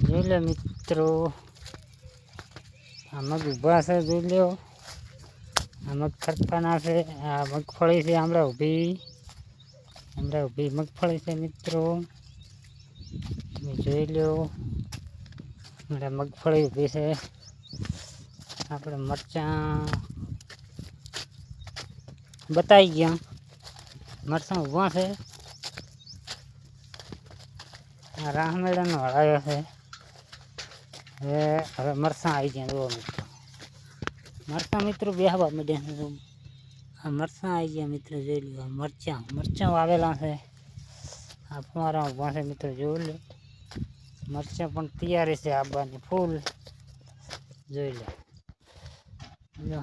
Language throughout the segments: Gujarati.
જોઈ લો મિત્રો, આ મગ ઊભા છે, જોઈ લો. આ મગ ખરપાના છે. આ મગફળી છે, હમણાં ઊભી મગફળી છે મિત્રો. તમે જોઈ લો, હમણાં મગફળી ઊભી છે. આપણે મરચાં બતાવી ગયા, મરચાં ઊભા છે. આ રાહમેળાનો હળાયો છે. હવે મરચાં આવી ગયા, જુઓ મિત્રો. મરચાં મિત્રો બેહવા માંડ્યા છે. આ મરચાં આવી ગયા મિત્રો, જોઈ લો. મરચાં વાવેલા છે. આ ફુવારા ઊભા છે મિત્રો, જોઈ લો. મરચાં પણ તૈયારી છે આવવાની ફૂલ, જોઈ લો.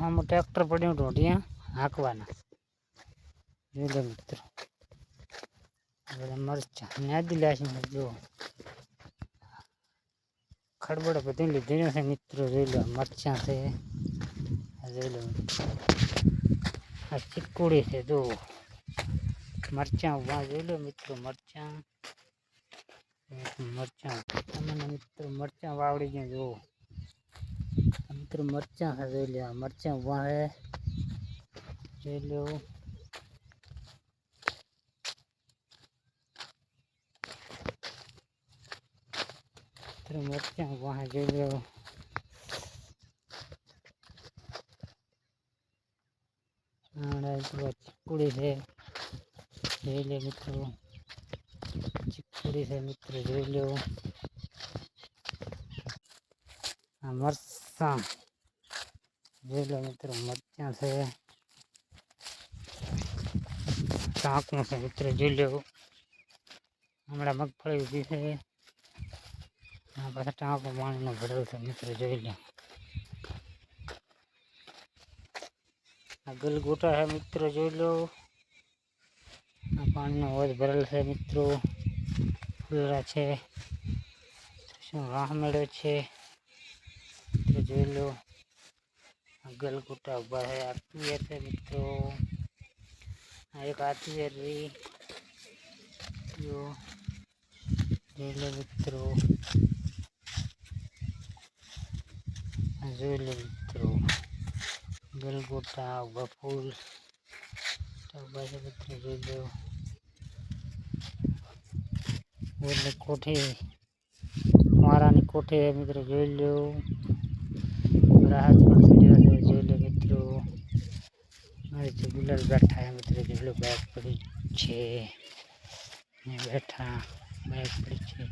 આમાં ટ્રેક્ટર પડ્યું ઢોઢિયા હાંકવાના, જોઈ લો મિત્રો. બધા મરચાં નાદી લાશે, જો ખડબડ બધી લીધી છે મિત્રો, જોઈ લો. મરચાં છે, જોઈ લો. આ ચીકુડી છે, જો મરચાં ઉભા, જોઈ લો મિત્રો. મરચાં તમને મિત્રો મરચાં વાવડી ગયા, જુઓ મિત્રો. મરચાં છે, જોઈ લો. મરચાં ઉભા છે, જોઈ લો. મરચાં ઉભા છે, જોઈ લો. ચીકુડી છે, જોઈ લો મિત્રો. ચીકુડી છે મિત્રો, જોઈ લો. આ મરચાં જોઈ લો મિત્રો. મરચાં છે, ટાંકું છે મિત્રો, જોઈ લો. હમણાં મગફળી ઊભી છે. આ પાછા ટાંકો પાણીનો ભરેલ છે મિત્રો, જોઈ લો. આ ગલગોટા છે મિત્રો, જોઈ લો. આ પાણીનો હોજ ભરેલ છે મિત્રો, ફૂલરા છે. શું રાહ મેળવે છે, જોઈ લો. આ ગલગોટા ઉભા છે. આ તુવેર છે મિત્રો. આ એક આ તુવેર રહી, જોઈ લો મિત્રો. જોઈ લો મિત્રો. ગલગોટા ઉભા ફૂલ ઉભા છે મિત્રો, જોઈ લો. એટલે કોઠી મારાની કોઠી મિત્રો, જોઈ લો. રાહત પણ ચડ્યો છે, જોઈ લો મિત્રો. મારી ગુલાલ બેઠા મિત્રો, જોઈ લો. બેગ પડી છે, બેઠા બેગ પડી છે.